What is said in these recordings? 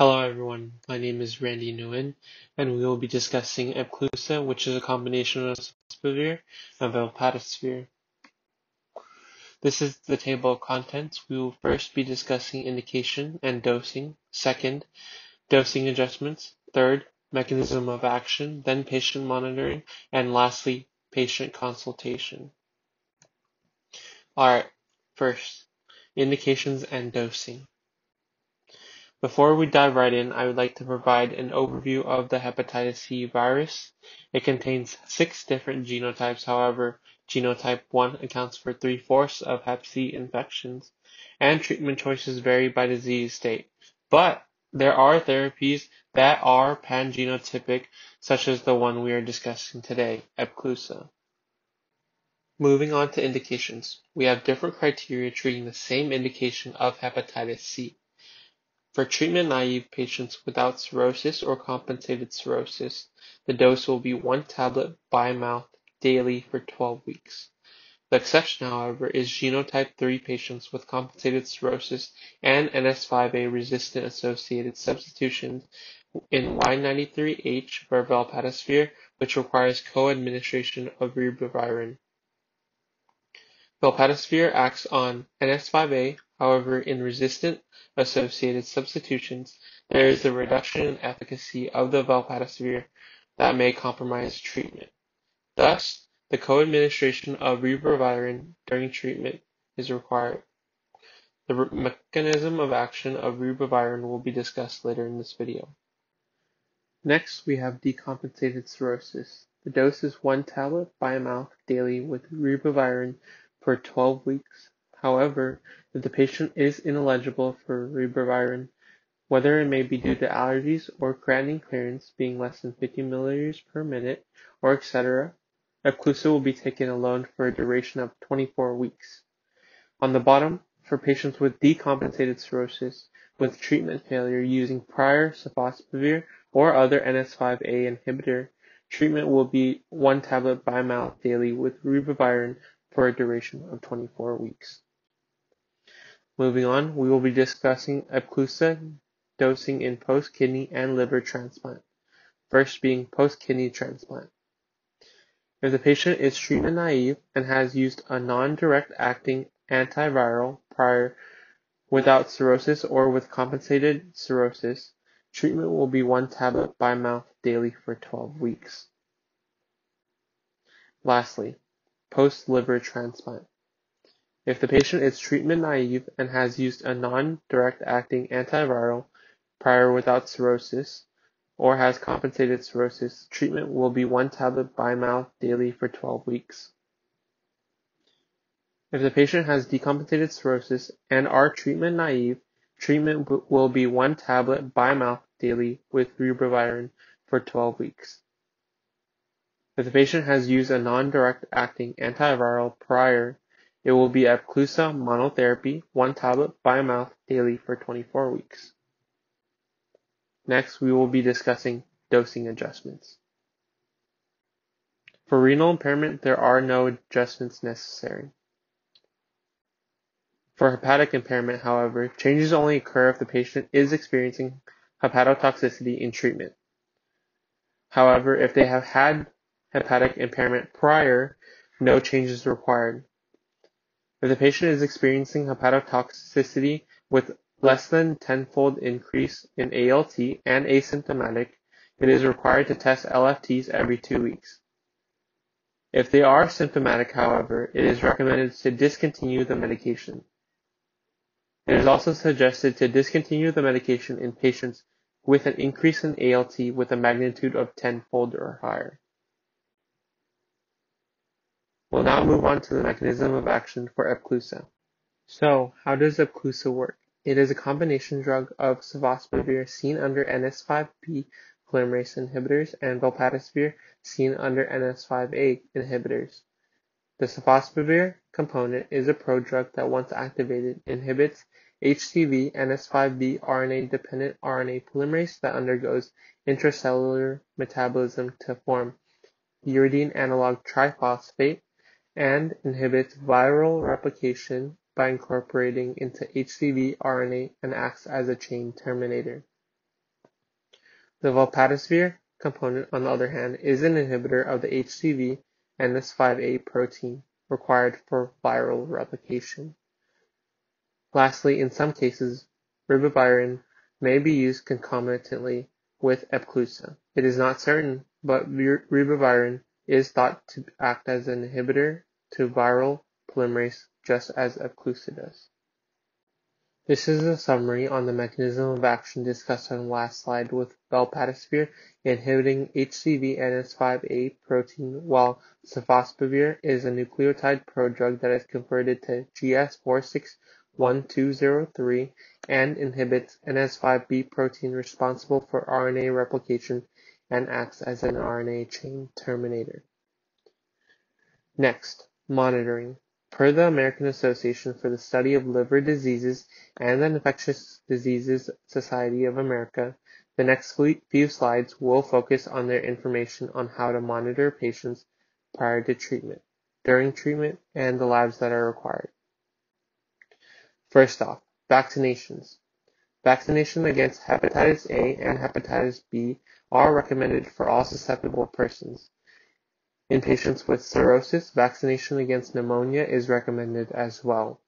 Hello everyone, my name is Randy Nguyen, and we will be discussing Epclusa, which is a combination of sofosbuvir and valproatovir. This is the table of contents. We will first be discussing indication and dosing, second, dosing adjustments, third, mechanism of action, then patient monitoring, and lastly, patient consultation. Alright, first, indications and dosing. Before we dive right in, I would like to provide an overview of the hepatitis C virus. It contains 6 different genotypes. However, genotype 1 accounts for 3/4 of hep C infections, and treatment choices vary by disease state. But there are therapies that are pangenotypic, such as the one we are discussing today, Epclusa. Moving on to indications, we have different criteria treating the same indication of hepatitis C. For treatment-naive patients without cirrhosis or compensated cirrhosis, the dose will be 1 tablet by mouth daily for 12 weeks. The exception, however, is genotype 3 patients with compensated cirrhosis and NS5A resistant associated substitutions in Y93H for valproatovir, which requires co-administration of ribavirin. Valproatovir acts on NS5A, however, in resistant associated substitutions, there is a reduction in efficacy of the valproatovir that may compromise treatment. Thus, the co-administration of ribavirin during treatment is required. The mechanism of action of ribavirin will be discussed later in this video. Next, we have decompensated cirrhosis. The dose is 1 tablet by mouth daily with ribavirin for 12 weeks. However, if the patient is ineligible for ribavirin, whether it may be due to allergies or creatinine clearance being less than 50 milliliters per minute, or etc., Epclusa will be taken alone for a duration of 24 weeks. On the bottom, for patients with decompensated cirrhosis with treatment failure using prior sofosbuvir or other NS5A inhibitor, treatment will be 1 tablet by mouth daily with ribavirin for a duration of 24 weeks. Moving on, we will be discussing Epclusa dosing in post-kidney and liver transplant. First being post-kidney transplant. If the patient is treatment naive and has used a non-direct acting antiviral prior without cirrhosis or with compensated cirrhosis, treatment will be 1 tablet by mouth daily for 12 weeks. Lastly, post-liver transplant. If the patient is treatment naive and has used a non-direct acting antiviral prior without cirrhosis or has compensated cirrhosis, treatment will be 1 tablet by mouth daily for 12 weeks. If the patient has decompensated cirrhosis and are treatment naive, treatment will be 1 tablet by mouth daily with ribavirin for 12 weeks. If the patient has used a non-direct acting antiviral prior, it will be Epclusa monotherapy, 1 tablet by mouth daily for 24 weeks. Next, we will be discussing dosing adjustments. For renal impairment, there are no adjustments necessary. For hepatic impairment, however, changes only occur if the patient is experiencing hepatotoxicity in treatment. However, if they have had hepatic impairment prior, no changes are required. If the patient is experiencing hepatotoxicity with less than 10-fold increase in ALT and asymptomatic, it is required to test LFTs every 2 weeks. If they are symptomatic, however, it is recommended to discontinue the medication. It is also suggested to discontinue the medication in patients with an increase in ALT with a magnitude of 10-fold or higher. We'll now move on to the mechanism of action for Epclusa. So, how does Epclusa work? It is a combination drug of sofosbuvir seen under NS5B polymerase inhibitors and valproatovir seen under NS5A inhibitors. The sofosbuvir component is a prodrug that, once activated, inhibits HCV NS5B RNA-dependent RNA polymerase that undergoes intracellular metabolism to form uridine analog triphosphate and inhibits viral replication by incorporating into HCV RNA and acts as a chain terminator. The valpapativir component, on the other hand, is an inhibitor of the HCV NS5A protein required for viral replication. Lastly, in some cases, ribavirin may be used concomitantly with Epclusa. It is not certain, but ribavirin is thought to act as an inhibitor to viral polymerase just as Epclusa does. This is a summary on the mechanism of action discussed on the last slide, with valpapativir inhibiting HCV NS5A protein, while sofosbuvir is a nucleotide prodrug that is converted to GS461203 and inhibits NS5B protein responsible for RNA replication and acts as an RNA chain terminator. Next, monitoring. Per the American Association for the Study of Liver Diseases and the Infectious Diseases Society of America, the next few slides will focus on their information on how to monitor patients prior to treatment, during treatment, and the labs that are required. First off, vaccinations. Vaccination against hepatitis A and hepatitis B are recommended for all susceptible persons. In patients with cirrhosis, vaccination against pneumonia is recommended as well.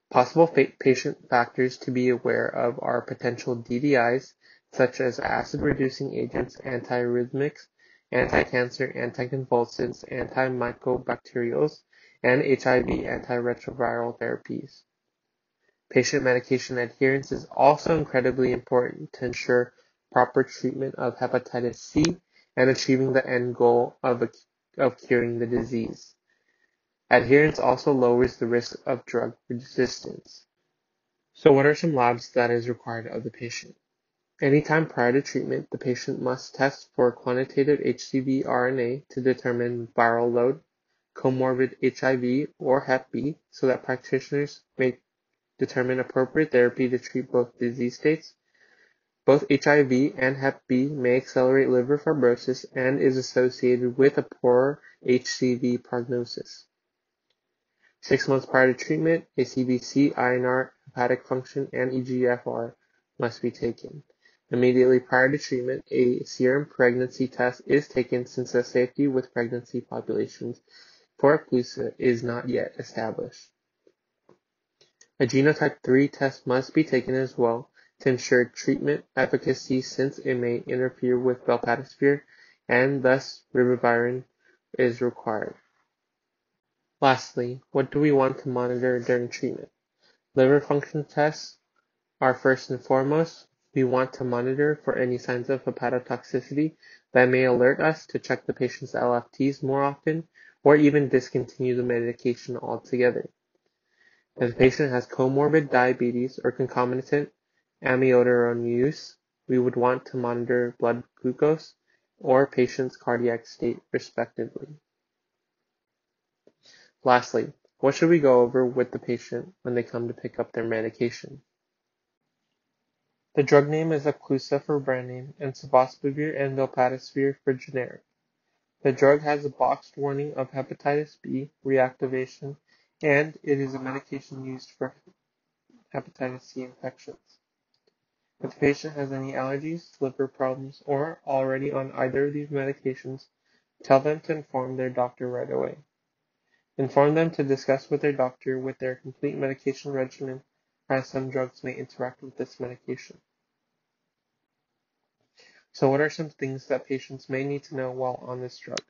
Possible patient factors to be aware of are potential DDIs, such as acid-reducing agents, antiarrhythmics, anti-cancer, anticonvulsants, antimicrobials, and HIV antiretroviral therapies. Patient medication adherence is also incredibly important to ensure proper treatment of hepatitis C and achieving the end goal of curing the disease. Adherence also lowers the risk of drug resistance. So what are some labs that is required of the patient? Anytime prior to treatment, the patient must test for quantitative HCV RNA to determine viral load, comorbid HIV or Hep B, so that practitioners may determine appropriate therapy to treat both disease states. Both HIV and Hep B may accelerate liver fibrosis and is associated with a poor HCV prognosis. 6 months prior to treatment, a CBC, INR, hepatic function, and eGFR must be taken. Immediately prior to treatment, a serum pregnancy test is taken since the safety with pregnancy populations for Epclusa is not yet established. A genotype 3 test must be taken as well to ensure treatment efficacy, since it may interfere with valpapativir and thus ribavirin is required. Lastly, what do we want to monitor during treatment? Liver function tests are first and foremost. We want to monitor for any signs of hepatotoxicity that may alert us to check the patient's LFTs more often or even discontinue the medication altogether. If the patient has comorbid diabetes or concomitant amiodarone use, we would want to monitor blood glucose or patient's cardiac state respectively. Lastly, what should we go over with the patient when they come to pick up their medication? The drug name is Epclusa for brand name and sofosbuvir and valpapativir for generic. The drug has a boxed warning of hepatitis B reactivation, and it is a medication used for hepatitis C infections. If the patient has any allergies, liver problems, or already on either of these medications, tell them to inform their doctor right away. Inform them to discuss with their doctor with their complete medication regimen, as some drugs may interact with this medication. So what are some things that patients may need to know while on this drug?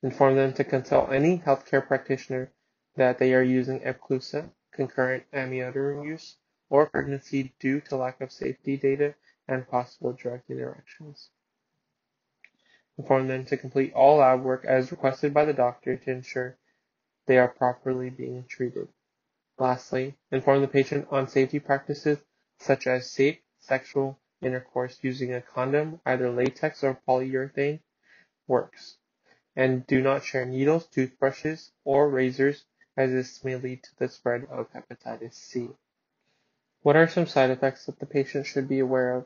Inform them to consult any healthcare practitioner that they are using Epclusa, concurrent amiodarone use, or pregnancy due to lack of safety data and possible drug interactions. Inform them to complete all lab work as requested by the doctor to ensure they are properly being treated. Lastly, inform the patient on safety practices such as safe sexual intercourse using a condom, either latex or polyurethane, works. And do not share needles, toothbrushes, or razors, as this may lead to the spread of hepatitis C. What are some side effects that the patient should be aware of?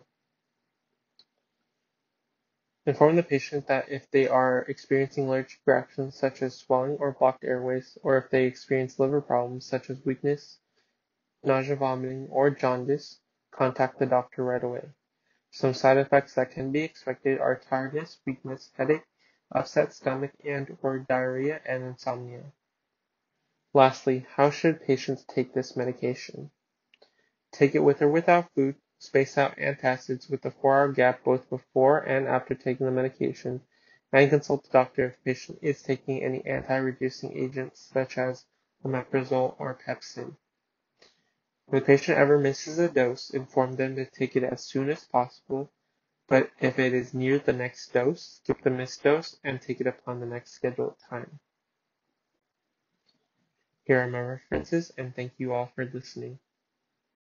Inform the patient that if they are experiencing allergic reactions such as swelling or blocked airways, or if they experience liver problems such as weakness, nausea, vomiting, or jaundice, contact the doctor right away. Some side effects that can be expected are tiredness, weakness, headache, upset stomach and/or diarrhea, and insomnia. Lastly, how should patients take this medication? Take it with or without food, space out antacids with a 4-hour gap both before and after taking the medication, and consult the doctor if the patient is taking any anti-reducing agents such as omeprazole or Pepsin. If the patient ever misses a dose, inform them to take it as soon as possible, but if it is near the next dose, skip the missed dose and take it upon the next scheduled time. Here are my references, and thank you all for listening.